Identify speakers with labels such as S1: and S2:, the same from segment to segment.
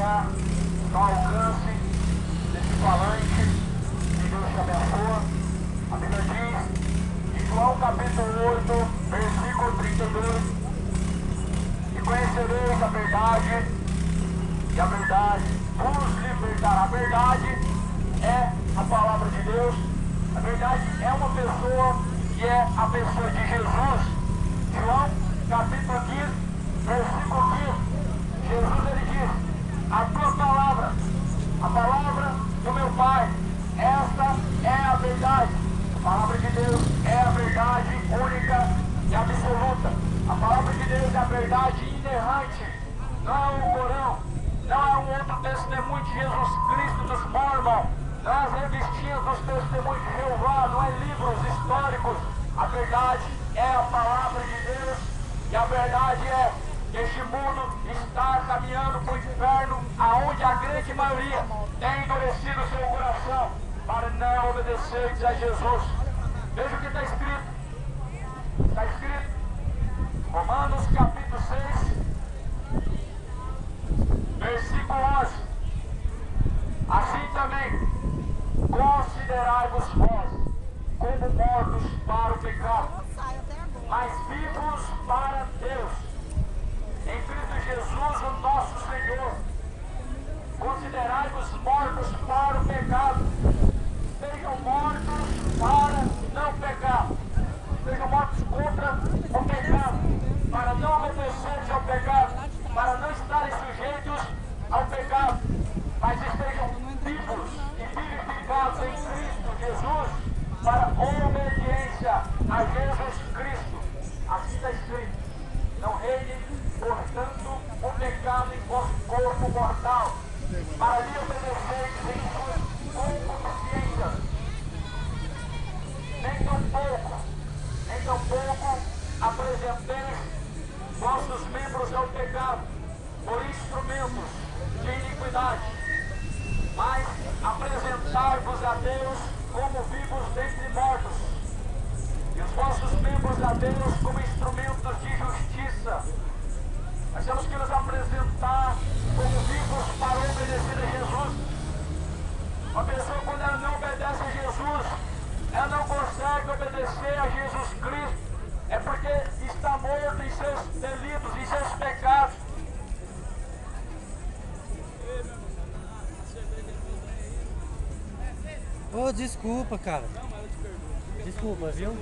S1: chegar no alcance desse falante. Que Deus te abençoe. A Bíblia diz, em João capítulo 8, versículo 32, e conhecereis a verdade, e a verdade vos libertará. A verdade é a palavra de Deus. A verdade é uma pessoa, que é a pessoa de Jesus. João capítulo 15, versículo 15. Jesus ele diz, a tua palavra, a palavra do meu Pai, esta é a verdade. A palavra de Deus é a verdade única e absoluta. A palavra de Deus é a verdade inerrante. Não é um Corão, não é um outro testemunho de Jesus Cristo dos Mormons, não é as revistinhas dos testemunhos de Jeová, não é livros históricos. A verdade é a palavra de Deus, e a verdade é que este mundo está caminhando para o inferno, aonde a grande maioria tem endurecido o seu coração para não obedecer a Jesus. Veja o que está escrito. Está escrito, Romanos capítulo 6, versículo 11. Assim também, considerai-vos vós como mortos para o pecado, mas vivos para Deus, em Cristo Jesus, o nosso Senhor. Considerai-vos mortos para o pecado. Sejam mortos para não pecar. Sejam mortos contra o pecado, para não obedecerem ao pecado, para não estarem sujeitos ao pecado, mas estejam vivos e vivificados em Cristo Jesus para obediência a Jesus Cristo. Assim está escrito, não reine, portanto, o pecado em vosso corpo mortal, para lhe obedecerem em suas concupiscências. Nem tampouco apresenteis vossos membros ao pecado por instrumentos de iniquidade, mas apresentai-vos a Deus como vivos dentre mortos, e os vossos membros a Deus como instrumentos de justiça. Nós temos que nos apresentar como vivos para obedecer a Jesus. Uma pessoa, quando ela não obedece a Jesus, ela não consegue obedecer a Jesus Cristo, é porque está morto em seus delitos, em seus pecados.
S2: Ô, desculpa, cara. Desculpa, viu?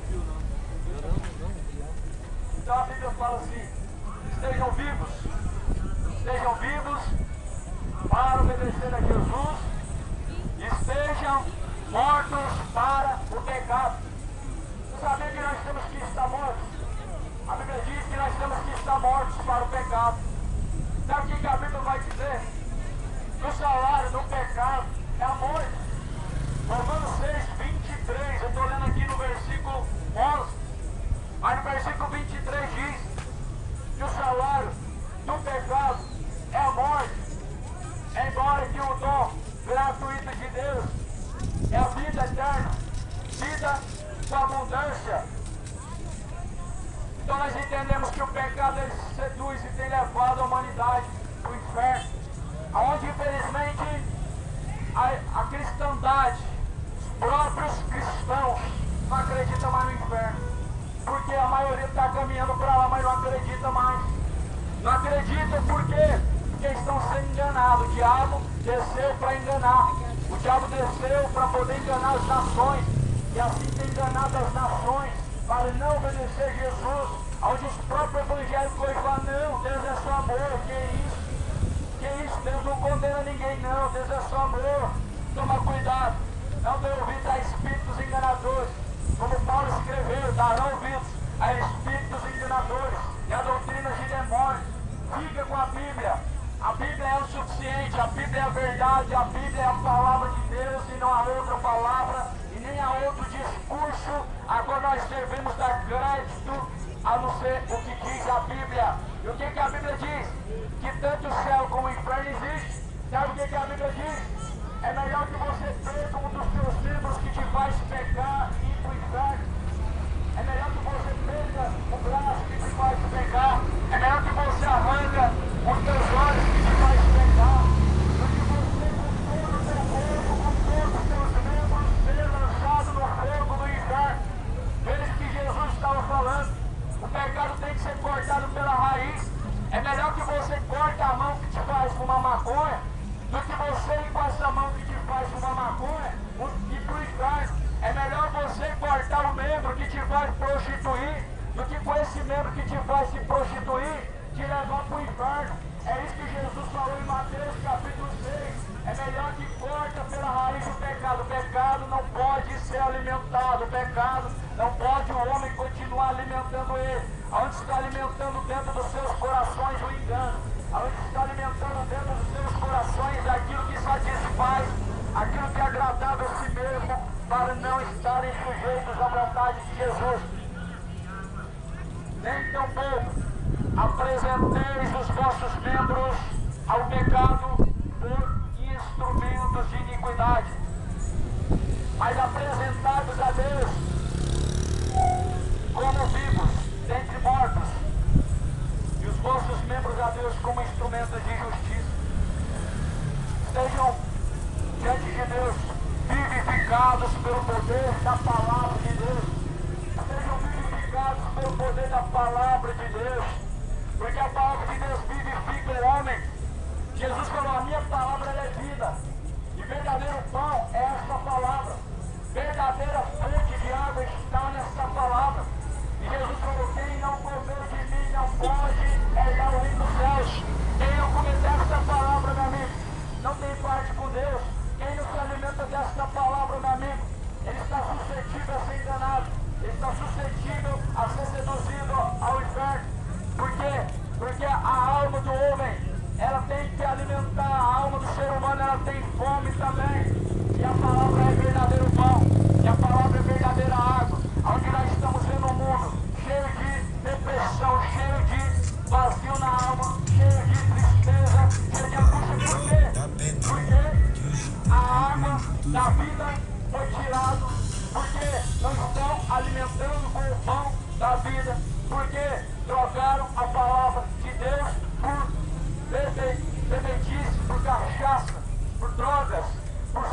S1: Então a Bíblia fala assim, estejam vivos para obedecer a Jesus, estejam mortos para o pecado. Você sabia que nós temos que estar mortos? A Bíblia diz que nós temos que estar mortos para o pecado. Sabe o que a Bíblia vai dizer? Que o salário do pecado é a morte. Romanos 6, 23, eu estou lendo aqui no versículo 11, mas no versículo 23 diz que o salário do pecado é a morte, embora que o dom gratuito de Deus é a vida eterna, vida com abundância. Então nós entendemos que o pecado ele seduz e tem levado a humanidade para o inferno, onde infelizmente a cristandade, os próprios cristãos não acreditam mais no inferno, porque a maioria está caminhando para lá, mas não acredita mais. Não acreditam por quê? Porque estão sendo enganados. O diabo desceu para enganar. O diabo desceu para poder enganar as nações, e assim tem enganado as nações para não obedecer a Jesus, onde os próprios evangélicos hoje falam, não, Deus é só amor, que isso? Que isso? Deus não condena ninguém não, Deus é só amor. Toma cuidado, não dê ouvidos a espíritos enganadores, como Paulo escreveu, darão ouvidos a espíritos enganadores e a doutrinas de demônios. Fica com a Bíblia é o suficiente, a Bíblia é a verdade, a Bíblia é a palavra de Deus e não há outra palavra e nem há outro discurso a qual nós devemos dar crédito a não ser o que diz a Bíblia. E o que a Bíblia diz? Que tanto o céu como o inferno existe. Sabe o que a Bíblia diz? É melhor que você perca um dos seus membros que te faz pecar e ir para o inferno. É melhor que você perca o braço que te faz pecar. É melhor que você arranca os teus olhos que te faz pecar. fumar maconha, do que você ir com essa mão que te faz fumar maconha e ir pro inferno. É melhor você cortar o membro que te faz prostituir, do que com esse membro que te faz se prostituir, te levar pro inferno. É isso que Jesus falou em Mateus capítulo 6. É melhor que corta pela raiz o pecado. O pecado não pode ser alimentado. O pecado não pode o homem continuar alimentando ele. Aonde está alimentando dentro dos seus corações o engano. Aonde está alimentando dentro dos seus corações aquilo que satisfaz, aquilo que é agradável a si mesmo, para não estarem sujeitos à vontade de Jesus. Nem tampouco apresenteis os vossos membros ao pecado por instrumentos de iniquidade, mas apresentados a Deus como vivos dentre mortos, e os vossos membros a Deus como instrumentos de justiça. Sejam diante de Deus vivificados pelo poder da palavra de Deus. Sejam vivificados pelo poder da palavra de Deus, porque a palavra de Deus vivifica o homem. Jesus falou: a minha palavra ela é vida, e verdadeiro pão é essa palavra, verdadeira fonte de água está nessa palavra. E Jesus falou: quem não comer de mim não pode herdar o reino dos céus. Quem não comer desta palavra, meu amigo, não tem parte com Deus. Quem não se alimenta desta palavra, meu amigo, ele está suscetível a ser enganado, ele está suscetível a ser seduzido ao inferno. Por quê? Porque a alma do homem, ela tem que alimentar, a alma do ser humano, ela tem fome também. E a palavra é verdadeiro pão, e a palavra é verdadeira água. Onde nós estamos vendo um mundo cheio de depressão, cheio de vazio na alma, cheio de tristeza, cheio de angústia. Por quê? Porque a água da vida foi tirada, porque não estão alimentando com o pão da vida, porque trocaram a palavra de Deus por bebedice, por cachaça, por drogas, por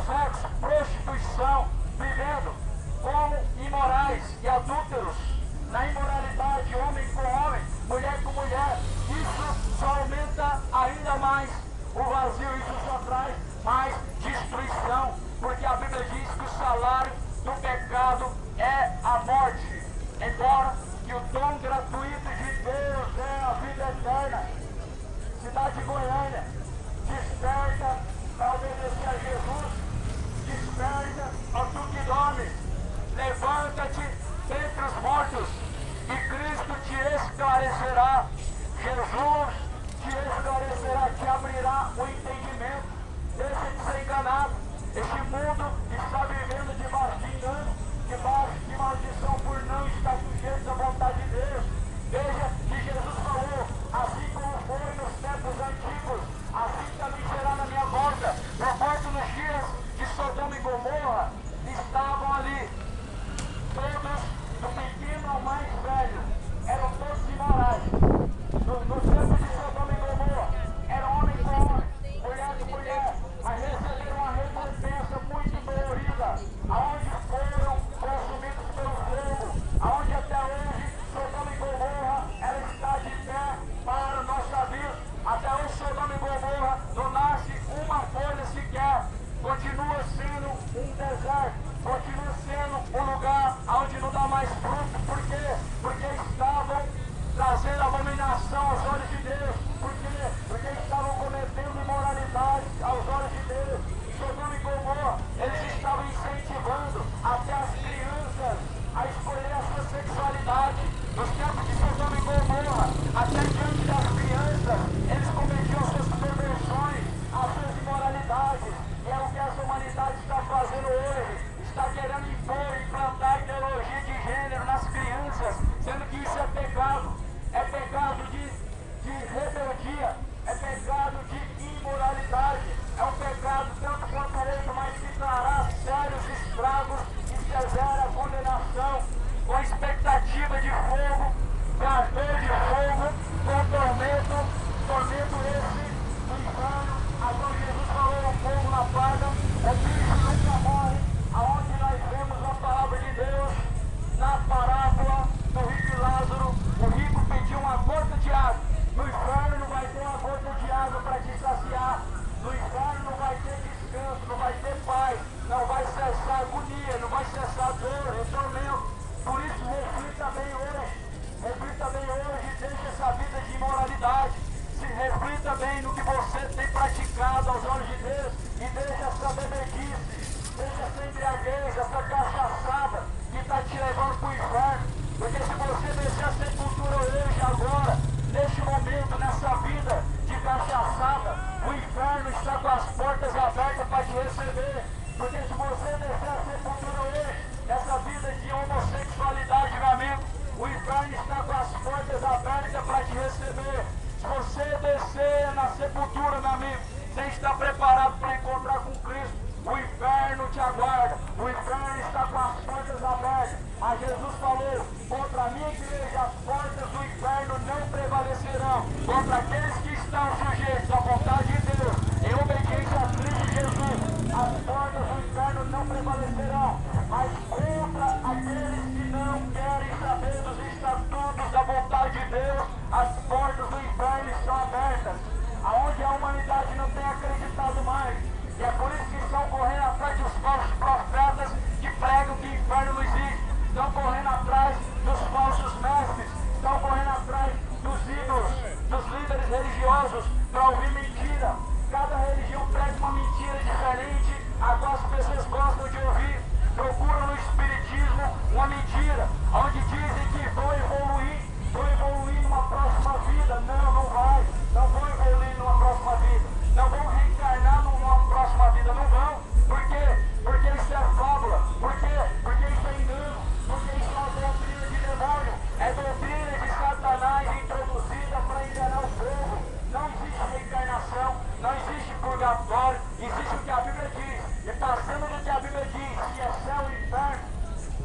S1: purgatório, existe o que a Bíblia diz. E passando do que a Bíblia diz, que é céu e inferno,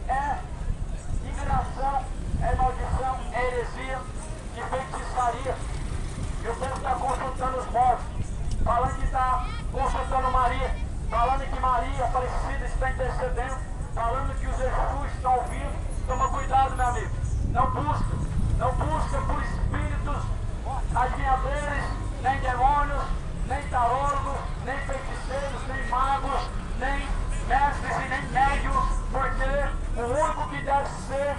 S1: é enganação, é maldição, é heresia e feitiçaria. E o povo está consultando os mortos, falando que está consultando Maria, falando que Maria Aparecida está intercedendo, falando que os Jesus estão ouvindo. Toma cuidado, meu amigo. Não busca por espíritos adivinhadores, nem demônios, nem tarólogos, nem feiticeiros, nem magos, nem mestres e nem médios, porque o único que deve ser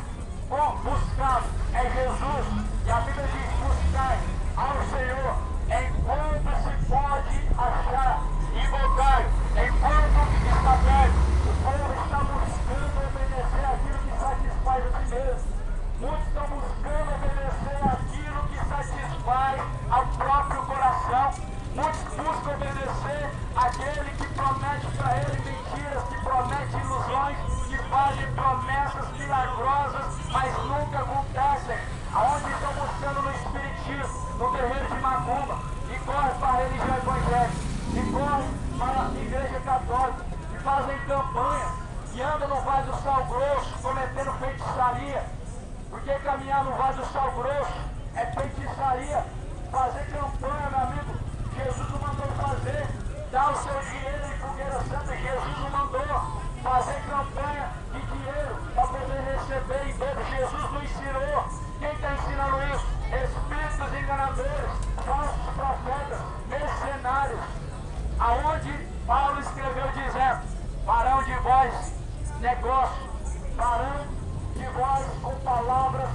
S1: buscado é Jesus. E a Bíblia diz: buscai ao Senhor enquanto se pode achar, invocar enquanto está perto. O povo está buscando obedecer aquilo que satisfaz a si mesmo. Muitos estão buscando obedecer aquilo que satisfaz ao próprio coração. Muitos buscam obedecer aquele que promete para ele mentiras, que promete ilusões, que fazem promessas milagrosas, mas nunca acontecem. Aonde estão buscando no espiritismo, no terreiro de macumba, e correm para a religião evangélica, e correm para a igreja católica, e fazem campanha, e andam no Vale do Sal Grosso, cometendo feitiçaria. Porque caminhar no Vale do Sal Grosso é feitiçaria. Fazer campanha, meu amigo, Jesus não mandou fazer. Dar o seu dinheiro em fogueira santa, Jesus não mandou. Fazer campanha de dinheiro para poder receber em dobro, Jesus não ensinou. Quem está ensinando isso? Espíritos enganadores, falsos profetas, mercenários. Aonde Paulo escreveu dizendo: farão de vós negócio, farão de vós com palavras